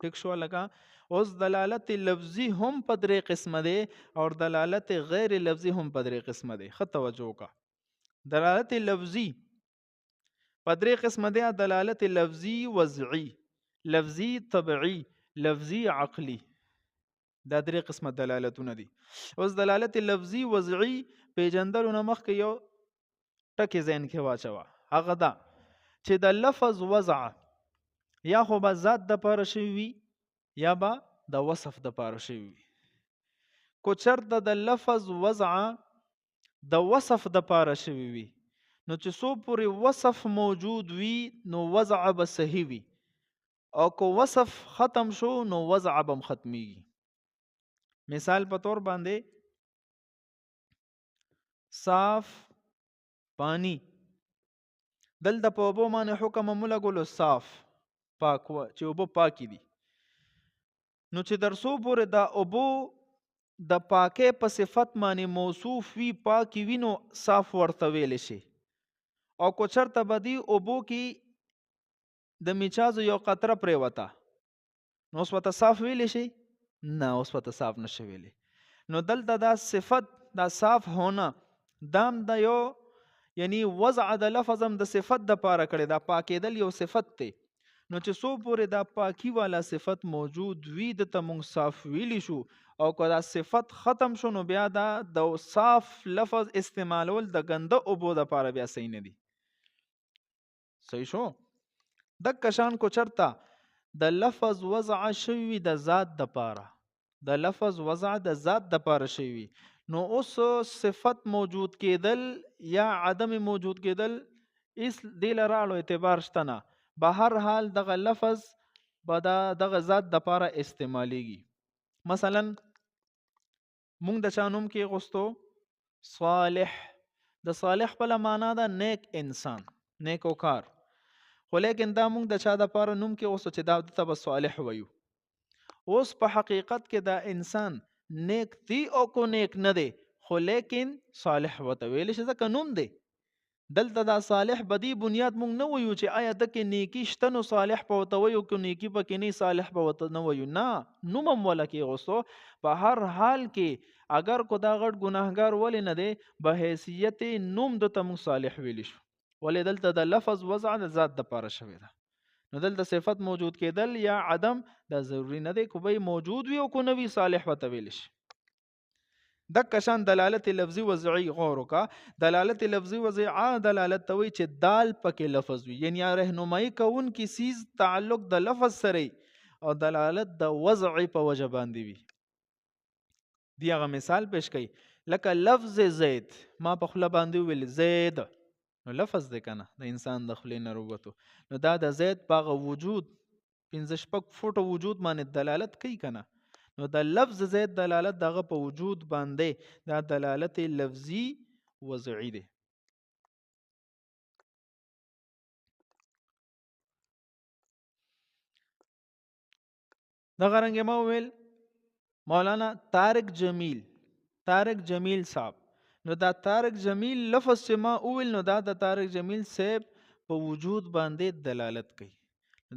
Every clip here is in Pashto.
ټیک شو. لکه اوس دلالت لفظي هم په درې قسمه دی او دلالت غیر لفظي هم په درې قسمه دی. ښه توجه وکړه. دلالت لفظي په درې قسمه دی: دلالت لفظي وضعي، لفظي طبعي، لفظي عقلي. دا درې قسمه دلالتونه دي. اوس دلالت لفظي وضعي پیژندلو نه مخکې یو ټکی ذهن کې واچوه. هغه دا چې د لفظ وضع یا خو به ذات د پاره شوي وي یا به د وصف د پاره شوي وي. کو چرته د لفظ وضع د وصف د پاره شوي وي نو چې څو پورې وصف موجود وي نو وضع به صحیح وي، او کو وصف ختم شو نو وضع به ختمیږي. مثال په طور باندې صاف پانی، دلته په اوبو باندې حکم مولګولو صاف پاک چې اوبه پاکی دي. نو چې در څو پورې دا اوبو د پاکۍ په صفت باندې موصوف وي، پاکی وي، نو صاف ورته ویل شي. او کو چرته به دي اوبو کې د میچازو یو قطره پرېوته نو اوس ورته صاف ویلی شي؟ نه، اوس ورته صاف نشي ویلی. نو دلته دا صفت دا صاف هونه دام د یو یعنی وضع د لفظ هم د صفت د پاره کړي، دا پاکېدل یو صفت دی. نو چې څو پورې دا پاکی والا صفت موجود وي دته مونږ صاف ویلی شو، او که دا صفت ختم شو نو بیا دا د صاف لفظ استعمالول د ګنده اوبو د پاره بیا صحیح نه دي. صحیح شو؟ دک شان کو چرته د لفظ وضع شوی د ذات د پاره، د لفظ وضع د ذات د پاره شوی، نو اوس صفت موجود کېدل یا عدم موجود کېدل اس دې لراړو اعتبار شته نه. به هر حال دغه لفظ به دغه ذات د پاره استعمالیږي. مثلا مونږ د چا نوم کې غوستو صالح، د صالح په معنا ده نیک انسان، نیک وکار، خو لیکن دا مونږ د چا د پاره نوم کې غوستو چې دا ته به صالح وایو. اوس په حقیقت کې دا انسان نیک دی او کو نیک نه دی، خو لیکن صالح ورته ویلی شي ځکه نوم دی. دلته دا صالح بدی بنیاد مونږ نه وایو چې آیا دکې نیکی شته نو صالح په ورته وایو، که نیکی پکې نه صالح په ورته نه وایو. نه، نوم هم وله کې غوستو. په هر حال کې اگر کو دا غټ ګناهګار ولې نه دی، به حیثیت نوم دته مونږ صالح ویلی شو. ولې دلته د لفظ وضع د ذات د پاره شوی ده. نو دلته صفت موجود کېدل یا عدم دا ضروری نه دی، کو به موجود وي او کو نه وي صالح ورته ویلی شي. دک شان دلالت لفظي وضعي غور وکړه. دلالت لفظي وضعي دلالت ته وایي چې دال پکې لفظ وي، یعنی رهنمایي کوونکی سیز تعلق د لفظ سره او دلالت د وضع په وجه باندې وي. دی هغه مثال پیش کړي لکه لفظ زید، ما په خوله باندې ویل زید، نو لفظ دی کنه د انسان د خولې نه راووتو، نو دا د زید په هغه وجود 15 فوټه وجود باندې دلالت کوي کنه. نو د لفظ زید دلالت دغه په وجود باندې دا دلالت لفظي وضعي دی. دغه رنګ ما ویل مولانا طارق جمیل صاحب، نو دا طارق جمیل لفظ چې ما ویل نو دا د طارق جمیل صاحب په وجود باندې دلالت کوي.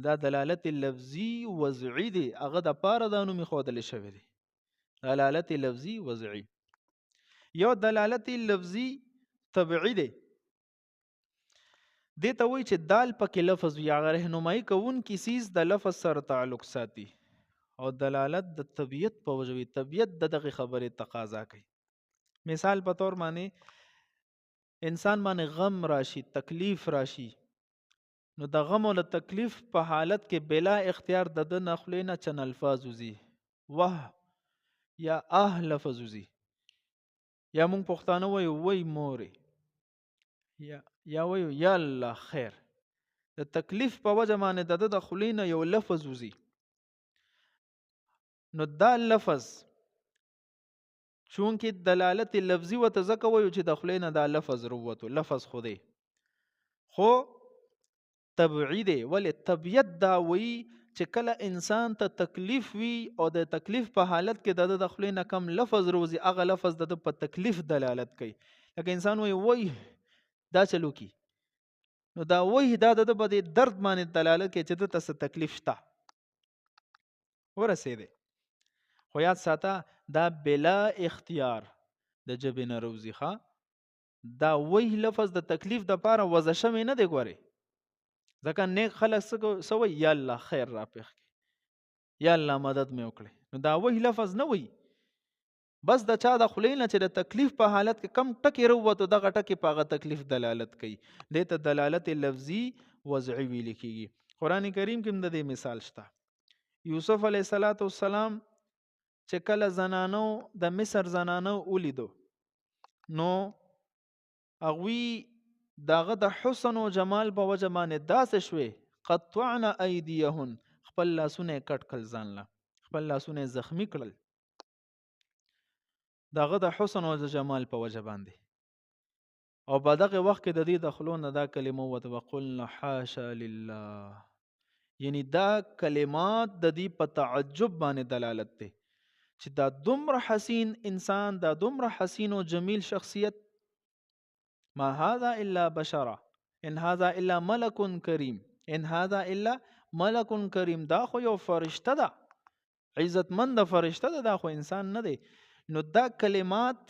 دا دلالت لفظي وضعي دی، هغه د پاره د نوم ښودل شوی دی. دلالت لفظي وضعي. یو دلالت لفظي طبعي دی، دې ته وایي چې دال پکې لفظ وي، هغه رهنمایي کوونکی سیز د لفظ سره تعلق ساتي او دلالت د طبیعت په وجه وي، طبیعت د دغه خبرې تقاضا کوي. مثال په طور باندې انسان باندې غم راشي، تکلیف راشي، نو د غم او د تکلیف په حالت کې بلا اختیار د ده نه خولې نه چند الفاظ وځي، وه یا لفظ وځي، یا مونږ پښتانه وایو وی مورې، یا وایو یا الله خیر. د تکلیف په وجه باندې د ده د خولې نه یو لفظ وځي، نو دا لفظ چونکې دلالت لفظي ورته ځکه وایو چې د خولې نه دا لفظ رووتو، لفظ خو دی خو طبعي دی. ولې طبیعت دا وایي چې کله انسان ته تکلیف وي او د تکلیف په حالت کې د خولې نه کم لفظ روزي، هغه لفظ د په تکلیف دلالت کوي. لکه انسان وایي دا چلو کی، نو دا وایي دا د په درد باندې دلالت کوي چې دته څه تکلیف شته. ورسېدې. خو یاد ساته دا بلا اختیار د ژبې نه روزي ښه. دا وی لفظ د تکلیف د پاره وضع شوی نه دی ګورې. ځکه نیک خلک څه وایي یا الله خیر را پېښ کړي، یا الله مدد مې وکړي. نو دا وی لفظ نه وایي، بس د چا د خولې نه چې د تکلیف په حالت کې کم ټکي راووتو دغه ټکي په هغه تکلیف دلالت کوي. دې ته دلالت لفظي وضعي ویل کېږي. قرآن کریم کې هم د دې مثال شته. یوسف علیه السلام چې کله زنانو د مصر زنانو ولیدو نو هغوی دغه د حسن او جمال په وجه باندې داسې شوې قطعن ایدیهن، خپل لاسونه یې کټ کړل، ځان له خپل لاسونه یې زخمي کړل دغه د حسن او جمال په وجه باندې. او په دغه وخت کې د دې د خلو نه دا کلمه ووته وقلنا حاشا لله، یعنی دا کلمات د دې په تعجب باندې دلالت دی چې دا دومره حسین انسان، دا دومره حسین او جمیل شخصیت، ما هذا الا بشرا ان هذا الا ملک کریم، ان هذا الا ملک کریم، دا خو یو فرشته ده، عزتمند فرشته ده، دا خو انسان نه دی. نو دا کلمات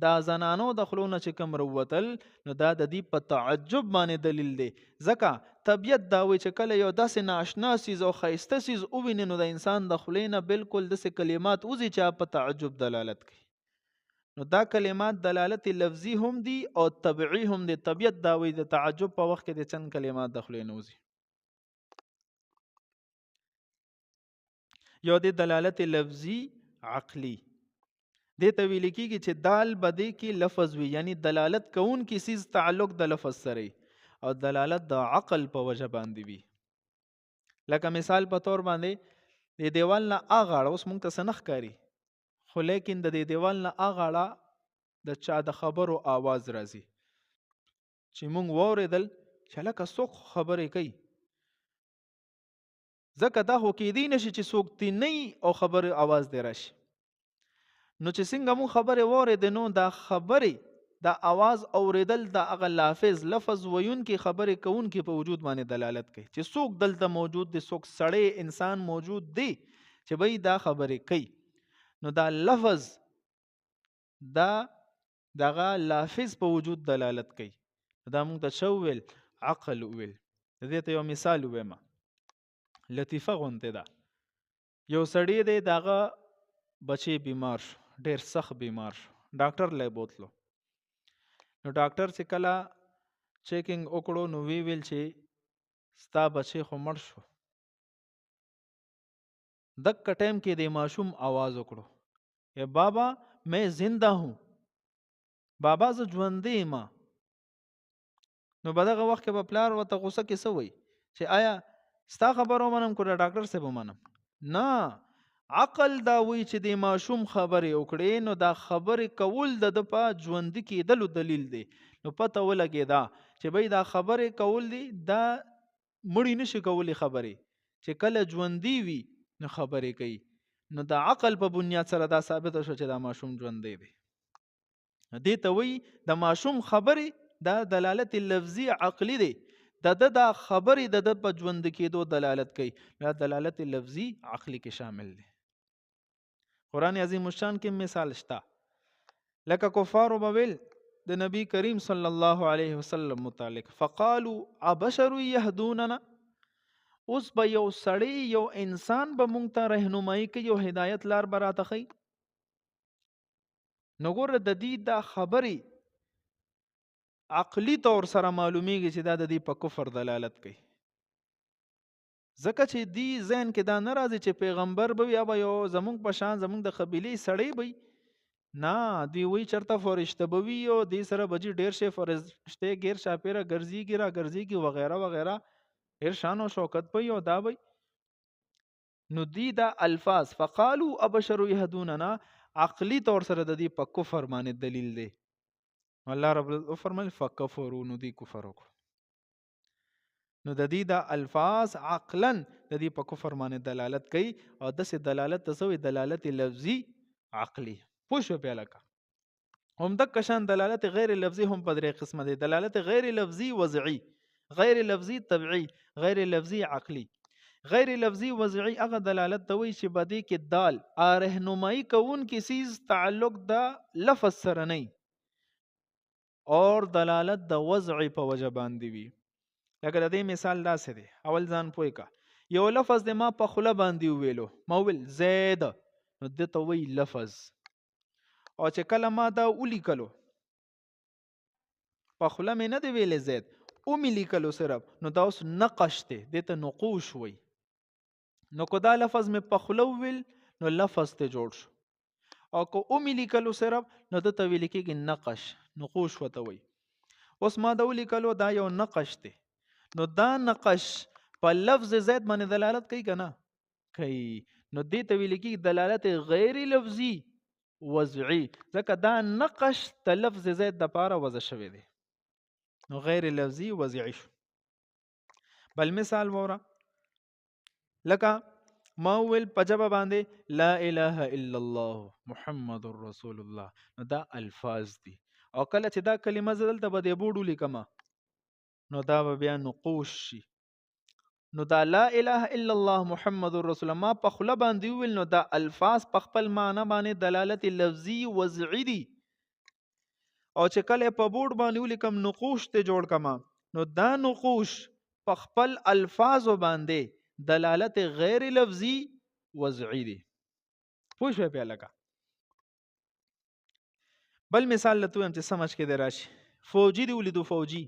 دا زنانو د خلونه چې کوم روتل نو دا د دې په تعجب باندې دلیل دی. ځکه طبیعت دا وایي چې کله یو داسې ناشنا سیز او ښایسته سیز وویني نو د انسان د خولې نه بالکل داسې کلمات وځي چې په تعجب دلالت کوي. نو دا کلمات دلالت لفظي هم دي او طبعي هم دي. طبیعت دا وایي د تعجب په وخت کې د چند کلمات د خولې نه وځي. یو د دلالت لفظي عقلی، دې ته ویل کېږي چې دال بدې کې لفظ وي، یعنی دلالت کوون کې سیز تعلق د لفظ سره او دلالت د عقل په وجه باندې وي. لکه مثال په تور باندې د دیوال نه اغاړه، اوس مونږ ته څه نه ښکاري خو لیکن د دې دیوال نه اغاړه د چا د خبرو آواز راځي چې مونږ واورېدل چې لکه څوک خبرې کوي. ځکه دا خو کېدی نشي چې څوک تی نه او خبرې آواز دی راشي. نو چې څنګه مون خبرې واورېدې نو دا خبرې دا آواز اوریدل د هغه لافظ لفظ ویونکي خبرې کوونکي په وجود باندې دلالت کوي چې څوک دلته موجود دی، څوک سړی انسان موجود دی چې بھئی دا خبرې کوي. نو دا لفظ دا دغه لافظ په وجود دلالت کوي. دا مونږ ته څه وویل؟ عقل وویل. دې ته یو مثال ووایم، لطیفه غونته ده. یو سړی دی دغه بچی بیمار شو، ډیر سخت بیمار شو، ډاکټر له بوتلو. نو ډاکټر چې کله چیکینګ وکړو نو ویل چې ستا بچی خو مړ شو. دک ټیم کې د ماشوم आवाज وکړو، اے بابا میں زندہ ہوں، بابا زه ژوندی یم. نو په دغه وخت کې به پلار ورته غوسه کې څه وایي چې آیا ستا خبرو منم که د ډاکټر صاحب ومنم؟ نه، عقل دا وایي چې د ماشوم خبرې وکړې نو دا خبرې کول د ده په ژوندي کېدلو دلیل دی. نو پته ولګېده چې بھئی دا خبرې کول دي دا مړي نشي کولی خبرې، چې کله ژوندي وي نو خبرې کوي. نو د عقل په بنیاد سره دا ثابته شو چې دا ماشوم ژوندی دی. دې ته وایي د ماشوم خبرې دا دلالت لفظي عقلی دی، د دا خبرې د په ژوند کېدو دلالت کوي. دا دلالت لفظي عقلی کې شامل دی. قرآن عظیم الشان کې مثال شته، لکه کفارو به ویل د نبی کریم صلی الله علیه وسلم متعلق فقالوا ابشر یهدوننا، اوس به یو سړی یو انسان به مونږ ته رهنمایي کوي او هدایت لار به راته ښیي. نو ګوره د دې دا خبرې عقلی طور سره معلومیږي چې دا د دې په کفر دلالت کوي. ځکه چې دی ذهن کې دا نه راځي چې پیغمبر به یا به یو زمونږ په شان زمونږ د قبیلې سړی به نه، دی وایي چېرته فرشته به وي او دې سره به ډېر شی فرشتې ګیر شاپېره ګرځېږي را ګرځېږي وغیره وغیره، ډېر شان او شوکت به وي او دا به. نو دی دا الفاظ فقالوا ابشر یهدوننا عقلی طور سره د دې په کفر باندې دلیل دی. الله رب العزت فرمایل فکفروا، نو دی کفر وکړو. نو د دې دا الفاظ عقلا د دې په کفر باندې دلالت کوي او داسې دلالت تسوي دلالت لفظي عقلی. پوه شو بیا لکه هم دک شان دلالت غیر لفظي هم په درې قسمه دي، دلالت غیر لفظي وضعي، غیر لفظي طبعي، غیر لفظي عقلی. غیر لفظي وضعي هغه دلالت ته وایي چې بدې کې دال رهنمایي کوونکي څیز تعلق د لفظ سره نه اور دلالت د وضع په وجه باندې وي. لکه د دې مثال داسې دی، اول ځان پوه کا. یو لفظ د ما په خوله باندې ویلو، ما ویل زید، نو د ته وایي لفظ. او چې کله ما دا ولیکلو په خوله مې نه دی ویلې زید، او مې لیکلو صرف، نو دا اوس نقش دی، دې ته نقوش وایي. نو که دا لفظ مې په خوله وویل نو لفظ ته جوړ شو، او که اومې لیکلو صرف نو ده ته ویل کېږي نقش، نقوش ورته وایي. اوس ما دا ولیکلو دا یو نقش دی، نو دا نقش په لفظ زید باندې دلالت کوي که نه کوي، نو دې ته ویل کېږي دلالت غیر لفظي وضعي، ځکه دا نقش د لفظ زید دپاره وضع شوی دی، نو غیر لفظي وضعي شو. بل مثال وره، لکه ما ویل په ژبه باندې لا اله الا الله محمد رسول الله، نو دا الفاظ دي. او کله چې دا کلمه زه دلته به دې بورډ ولیکم نو دا به بیا نقوش شي. نو دا لا اله الا الله محمد رسول الله ما په خوله باندې ویل، نو دا الفاظ په خپل معنی باندې دلالت لفظي وضعي دي. او چې کله په بورډ باندې ولیکم نقوش ته جوړ کما، نو دا نقوش په خپل الفاظو باندې دلالت غیر لفظي وضعي دي. پوه شوې په لکه. بل مثال لته هم چې سمجھ کې دی راشي. فوجي دی ولیدو، فوجي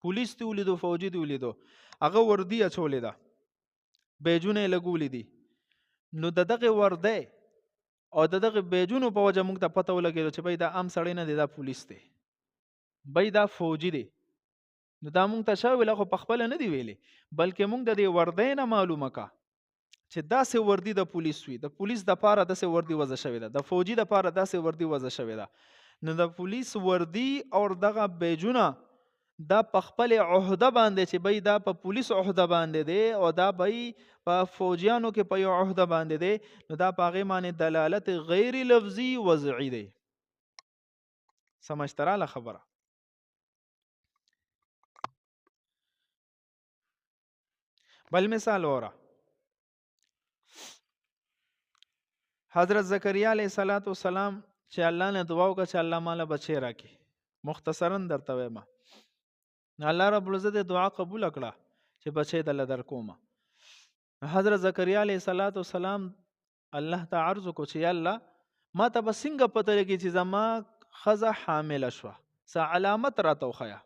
پولیس دی ولیدو، فوجي دی ولیدو، هغه وردی اچولې ده، بیجونه یې لګولې دي، نو د دغه ورده او د دغه بیجونو په وجه موږ ته پته ولګېدو چې بای دا عام سړی نه دی، دا پولیس دی، بای دا فوجي دی. نو دا موږ ته شا ویله، خو په خپله نه دی ویلې، بلکې موږ د دې وردی نه معلومه کا چې داسې وردی د پولیس وي، د پولیس د پاره داسې وردی وضع شوې ده، د فوجي د پاره داسې وردی وضع شوې ده. نو د پولیس وردی او دغه بیجونه دا په خپل عهده باندې چې بای دا په پولیس عهده باندې دی او دا بای په فوجیانو کې په یو عهده باندې دی، نو دا په هغې باندې دلالت غیر لفظي وضعي دی. سمجھ تراله خبره. بل مثال وره، حضرت زکریا علیه السلام چې الله نه دعا وکړه چې الله مالا بچی راکړي، مختصرا درته وایم، الله رب العزت دعا قبول کړه چې بچی دله درکومه. حضرت زکریا علیه السلام الله ته عرض وکړو چې یا الله ما ته به څنګه پته لګي چې زما ښځه حامله شوه، څه علامت راته وښیه.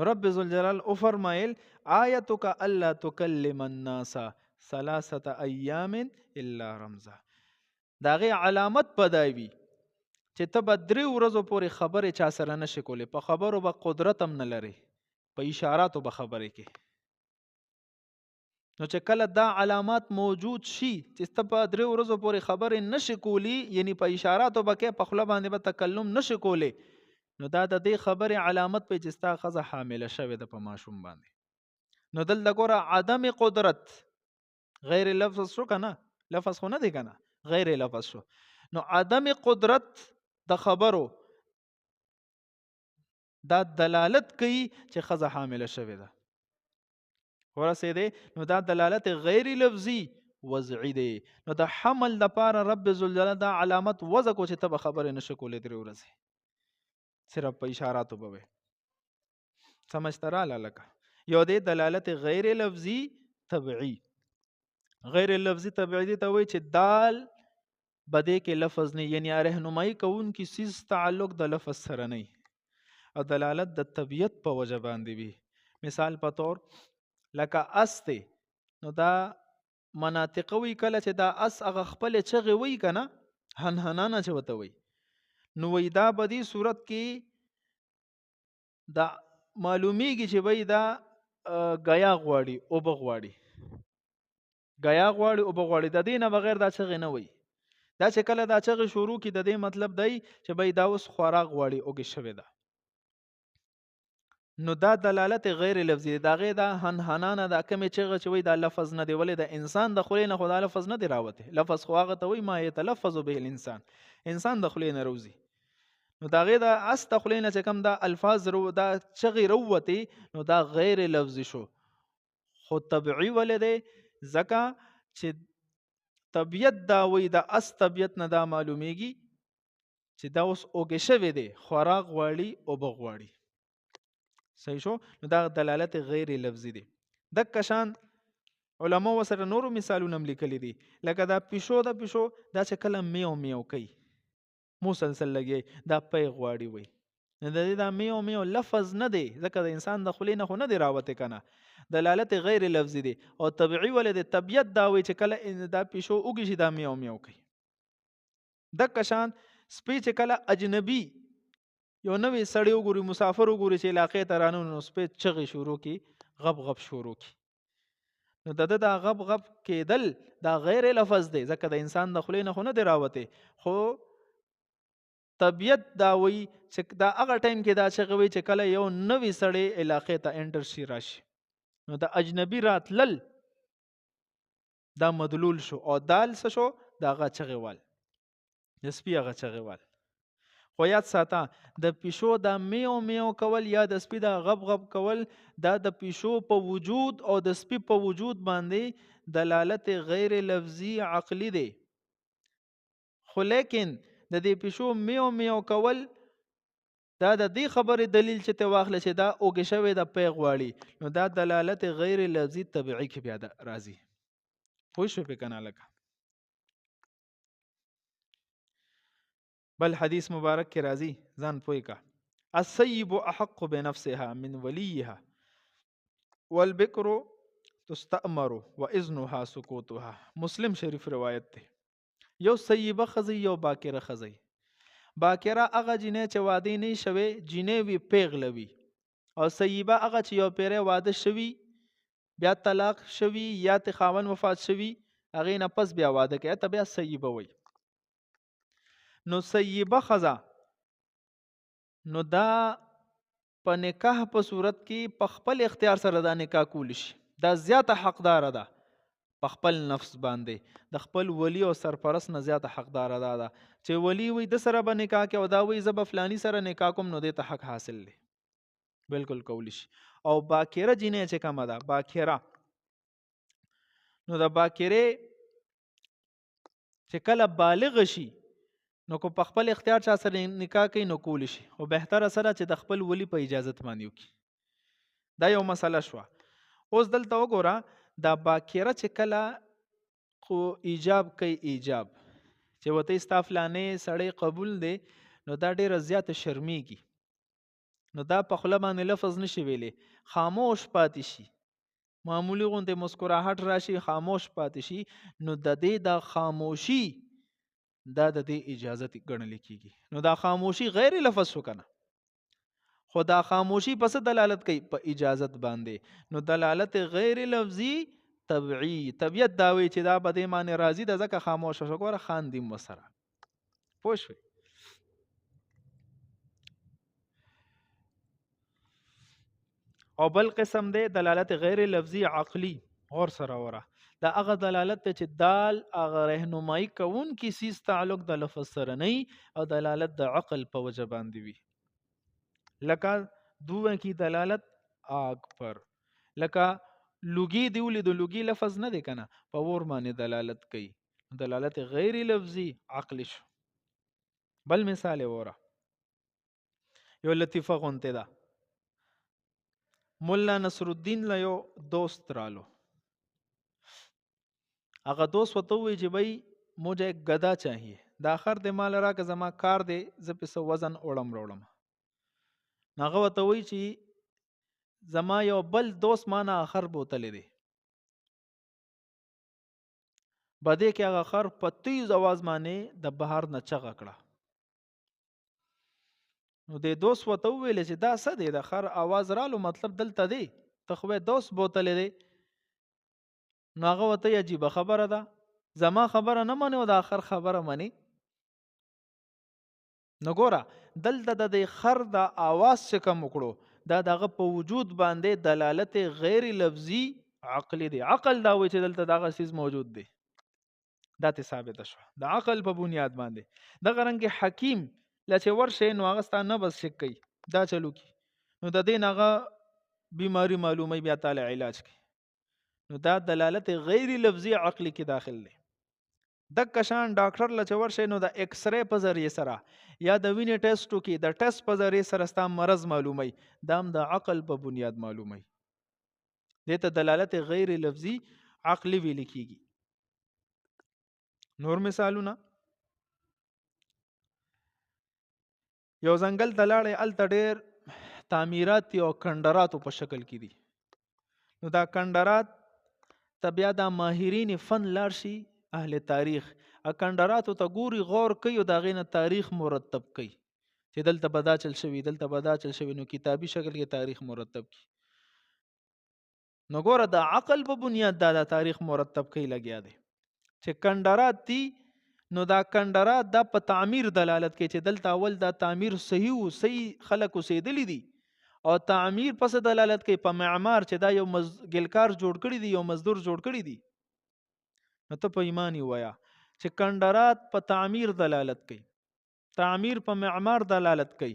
رب ذوالجلال او فرمایل آیتک الا تکلم الناس ثلاثه ایام الا رمزا، دا غي علامت پدایوي چې ته به 3 ورځو پورې خبرې چا سره نشي کولی، په خبرو به قدرت هم نه لري، په اشاراتو به خبرې کې. نو چې کله دا علامات موجود شي چې ته په 3 ورځو پورې خبرې نشي کولی، یعنی په اشاراتو به کې په خوله باندې به تکلم نشي کولی، نو دا د دې خبرې علامت په چې ستا ښځه حامله شوې ده په ماشوم باندې. نو دلته ګوره عدم قدرت غیر لفظ شو که نه، لفظ خو نه دی که نه، غیر لفظ شو. نو عدم قدرت د خبرو دا دلالت کوي چې ښځه حامله شوې ده، ورسېدې، نو دا دلالت غیر لفظي وضعي دی. نو د حمل دپاره رب ذوالجلال دا علامت وضع کو چې ته به خبرې نشي کولی 3 ورځې، صرف په اشاراتو به وي. سمجھ ته راله لکه. یو دی دلالت غیر لفظي طبعي. غیر لفظي طبعي دی ته وایي چې دال بدې کې لفظ نه، یعنی رهنمایي کوونکي څیز تعلق د لفظ سره نه او دلالت د طبیعت په وجه باندې وي. مثال په طور لکه اس دی، نو دا مناطق وی کله چې دا اس هغه خپل چغې وی کنه هنهنانه چې وته وی، نو وی دا بدی صورت کې دا معلومیږي چې وی دا غیا غواړي او بغواړي، غیا غواړي او بغواړي، د دې نه بغیر دا چغې نه وی. دا چې کله دا چغې شروع کی د دې مطلب دی چې وی دا اوس خوراک غواړي او کې شوی ده، نو دا دلالت غیر لفظي دا غي دا هنهنانه دا کمی چغه چې وی دا لفظ نه دی، ولې د انسان د خولې نه خدا لفظ نه دی راوته، لفظ خو هغه ته وی ما يتلفظ به الانسان، انسان د خولې نه روزي. نو دا غي دا اس د خولې نه چې کم دا الفاظ رو دا چغې روته، نو دا غیر لفظي شو. خو طبعي ولې دی ځکه چې طبیعت دا وی د اس طبیعت نه دا معلومیږي چې دا اوس اوږې شوی دی خوراک غواړي اوبه غواړي. صحیح شو. نو دا دلالت غیر لفظي دی. دک شان علما وسره نورو مثالونه هم لیکلي دي لکه دا پیشو دا چې کله میو میو کوي مسلسل لګي دا پی غواړي وي. نو د دې دا میو میو لفظ نه دی ځکه د انسان د خولې نه خو نه دی راوته کنه دلالت غیر لفظي دی او طبيعي ولې د طبيعت دا وي چې کله دا پیشو وګي شي دا میو میو کوي. د کشان سپی چې کله اجنبي یو نوې سړی وګوري مسافر وګوري چې علاقې ته رانه نو سپی چغې شروع کی غب غب شروع کی نو دا غب غب کېدل دا غیر لفظ دی ځکه د انسان د خولې نه خو نه دی راوته خو طبیعت دا وی چې دا هغه ټایم کې دا چغې وي چې کله یو نوې سړی علاقې ته انټر شي راشي نو د اجنبي راتلل دا مدلول شو او دال څه شو دا هغه چغې وال د سپي هغه چغې وال. خو یاد ساته د پیشو دا میو میو کول یا د سپي دا غب غب کول دا د پیشو په وجود او د سپي په وجود باندې دلالت غیر لفظي عقلی دی. خو لیکن د دې پیشو میو میو کول دا د دې خبرې دلیل چې ته واخله چې دا اوږې شوی د پی غواړي نو دا دلالت غیر لفظي طبیعي کې بیا راځي. پوه شو په کنه لکه بل حدیث مبارک کې راځي ځان پوي کا السيب احق بنفسها من وليها والبكر تستأمر واذنها سكوتها. مسلم شریف روایت ده. یو سیبه خزی یو باکره خزی. باکره هغه جنې چې واده نه شوي جنې وی پیغلوي او سیبه هغه چې یو پیره واده شوي بیا طلاق شوي یا ته خاوند وفات شوي هغه نه پس بیا واده کوي ته بیا سیبه وي. نو سیبه خزا نو دا په نکاح په صورت کې په خپل اختیار سره دا نکاح کول شي دا زیاته حقدار ده په خپل نفس باندې د خپل ولی او سرپرست نه زیاته حقدار ده چې ولی وي د سره به نکاح کې او دا وي زب فلانی سره نکاح کوم نو د ته حق حاصل لې بالکل کول شي. او باکره جنې چې کومه ده باکره نو د باکره چې کله بالغ شي نو کو په خپل اختیار چا سره نکاح کوي نو کول شي او بهتره سره چې د خپل ولی په اجازه باندې وکي. دا یو مسله شو. اوس دلته وګوره دا باکره چې کله خو ایجاب کوي ایجاب چې وته استافلانه سړی قبول دی نو دا ډیره زیاته شرمېږي نو دا په خپل باندې لفظ نشي ویلې خاموش پاتې شي معمولی غونډه مسکراهټ راشي خاموش پاتې شي نو د دې د خاموشي دا د دې اجازه ګڼل کیږي. نو دا خاموشي غیر لفظ شو کنه خو دا خاموشي پس دلالت کوي په اجازت باندې نو دلالت غیر لفظي طبيعي طبيعت دا وی چې دا بده معنی راضي د ځکه خاموش شو ګوره خاندي مسره پوه شو. او بل قسم دی دلالت غیر لفظي عقلی غور سره وره دا هغه دلالت ته چې دال هغه رهنمایي کوون کی سیس تعلق د لفظ سره نه او دلالت د عقل په وجه باندې وي لکه دوه کی دلالت آگ پر لکه لوګي دی ولې د لوګي لفظ نه دی کنه په ور باندې دلالت کوي دلالت غیر لفظي عقلی شو. بل مثال وره یو لطیفه غونته ده مولا نصر الدین له یو دوست رالو هغه دوست وته وی چې بھائی مجھے ایک گدا چاہیے دا آخر د مال را که زما کار دی زه په سو وزن اوړم وروړم هغه وته وی چې زما یو بل دوست مانه آخر بوتل دی بده کې هغه خر په تیز आवाज باندې د بهر نه چغه کړه نو د دوست وته ویل چې دا څه دی د خر आवाज رالو مطلب دلته دی ته خو دوست بوتل دی نو هغه وته عجیب خبره ده زما خبره نه منو د اخر خبره منی نو ګوره دلته د خر د आवाज څخه کوم کړو دا دغه په وجود باندې دلالت غیر لفظي عقلی دی عقل دا وی چې دلته دغه چیز موجود دی دا ته ثابت شو د عقل په بنیاد باندې د غرنګ حکیم لکه ورشه نو هغه ستانه بس شک کوي دا چلو کی نو د دې هغه بیماری معلومه بیا تعالی علاج کوي نو دا دلالت غیر لفظي عقلی کې داخل دی. د کشان ډاکټر له چور شي نو د ایکس ری په ذریعه سره یا د وینې ټیسټو کې د ټیسټ په ذریعه سره ستا مرض معلومي، دا هم د عقل په بنیاد معلومي. دې ته دلالت غیر لفظي عقلی ویل کیږي. نور مثالونه، یو ځنګل ته لاړې، هلته ډېر تعمیرات دي او کندراتو په شکل کې دي. نو دا کندرات ته بیا دا ماهرین فن لاړ شي، اهل تاریخ کندراتو ته ګوري، غور کوي او د هغې نه تاریخ مرتب کوي چې دلته به دا چل شوي، دلته به دا چل شوي، نو کتابي شکل کې تاریخ مرتب کی. نو ګوره د عقل په بنیاد دا تاریخ مرتب کوي لګیا دی چې کندرات دي. نو دا کندرات دا په تعمیر دلالت کوي چې دلته اول دا تعمیر صحیح و، صحیح خلک اوسېدلی دي، او تعمیر پس دلالت کوي په معمار چې دا یو ګلکار جوړ کړي دي، یو مزدور جوړ کړي دي. نو ته په ایمان وایا چې کندرات په تعمیر دلالت کوي، تعمیر په معمار دلالت کوي،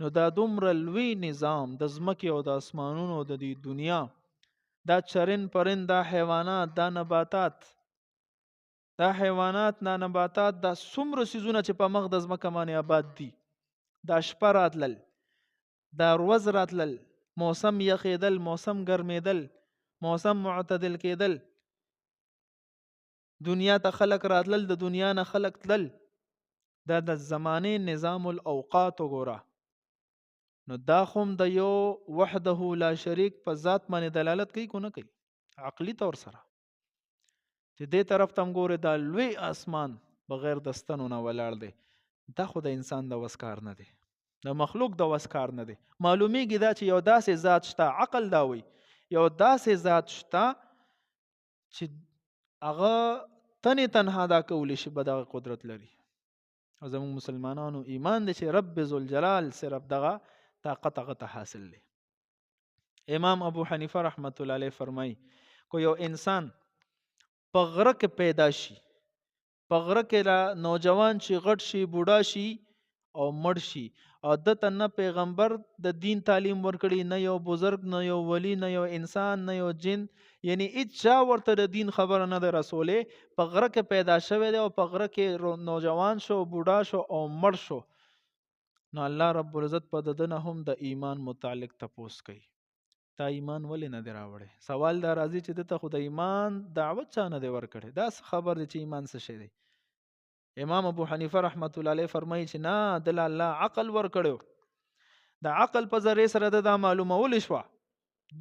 نو دا دومره لوی نظام د ځمکې او د اسمانونو د دې دنیا، دا چرن پرن، دا حیوانات، دا نباتات، دا حیوانات، دا نباتات، دا څومره څیزونه چې په مخ د ځمکه باندې آباد دي، دا شپه راتلل، دا ورځ راتلل، موسم یخېدل، موسم ګرمېدل، موسم معتدل کېدل، دنیا ته خلق راتلل، د دنیا نه خلق تلل، دا د زمانې نظام الاوقات وګوره. نو دا خوم د یو وحده لا شریک په ذات باندې دلالت کوي کو نه کوي؟ عقلی طور سره چې دې طرف ته ګوره، دا لوی اسمان بغیر د ستنو نه ولاړ دی، دا خو د انسان د وس کار نه دی، د مخلوق د وس کار نه دی. معلومیږي دا چې یو داسې ذات شته، عقل دا وي یو داسې ذات شته چې هغه تنې تنها دا کولی شي، به دغه قدرت لري. او زموږ مسلمانانو ایمان دی چې رب ذوالجلال صرف دغه طاقت هغه ته حاصل دی. امام ابو حنیفه رحمت الله علیه فرمایي کو یو انسان په غره کې پیدا شي، په غره کې را نوجوان شي، غټ شي، بوډا شي او مړ شي، او دته نه پیغمبر د دین تعلیم ورکړي، نه یو بزرگ، نه یو ولی، نه یو انسان، نه یو جن، یعنی اچا ورته د دین خبره نه ده رسوله. په غره کې پیدا شوی دی او په غره کې نوجوان شو، بوډا شو او مړ شو، نو الله رب العزت په دنه هم د ایمان متعلق تپوس کوي، تا ایمان ولې نه دی راوړی؟ سوال دا راځي چې دته خو د ایمان دعوت چا نه دی ورکړی، دا خبر دی چې ایمان څه شی دی. امام ابو حنیفه رحمت الله علیه فرمایي چې نه، دل الله عقل ورکړو، د عقل په ذریعه سره دا معلومول شوه،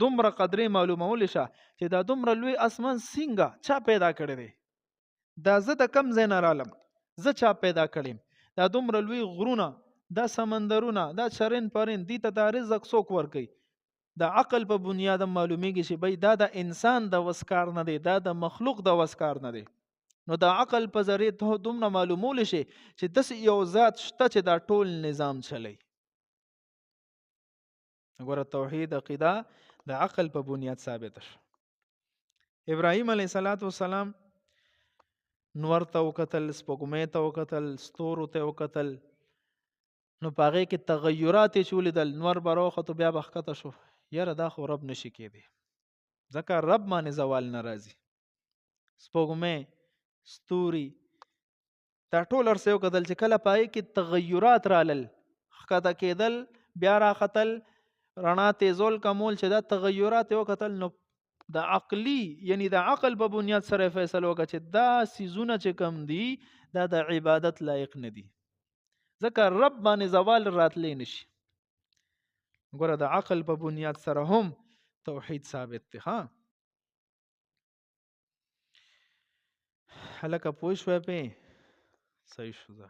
دومره قدرې معلومول شه چې دا دومره لوی اسمان څنګه چا پیدا کړی دی، دا زه د کم ځای نه رالم، زه چا پیدا کړم، دا دومره لوی غرونه، دا سمندرونه، دا چرن پرن، دې ته دا رزق څوک ورکوي؟ د عقل په بنیاد معلومیږي چې بھئی دا د انسان د وس کار نه دی، دا د مخلوق د وس کار نه دی. نو د عقل په ذریعه ته دومره معلومول شي چې داسې یو ذات شته چې دا ټول نظام چلی. وګوره توحید عقیده د عقل په بنیاد ثابت شو. ابراهیم علیه السلام نور ته وکتل، سپوږمۍ ته وکتل، ستورو ته وکتل، نو په هغې کې تغیرات یې چې ولیدل، نور به راوخته بیا به ښکته شو، یاره دا خو رب نشي کېدی، ځکه رب باندې زوال نه راځي. سپوږمۍ، ستوري، دا ټول هر څه یې وکتل چې کله په هغې کې تغیرات رالل، ښکته کېدل، بیا راختل، رڼا تیزول کمول، چې دا تغیرات یې وکتل، نو د عقلی یعنی د عقل په بنیاد سره فیصله وکړه چې دا سیزونه چې کم دي دا د عبادت لایق نه دي، ځکه رب باندې زوال راتلی نشي. ګوره د عقل په بنیاد سره هم توحید ثابت دی. ها هلکه پوه شوی پې؟ صحیح شو ده.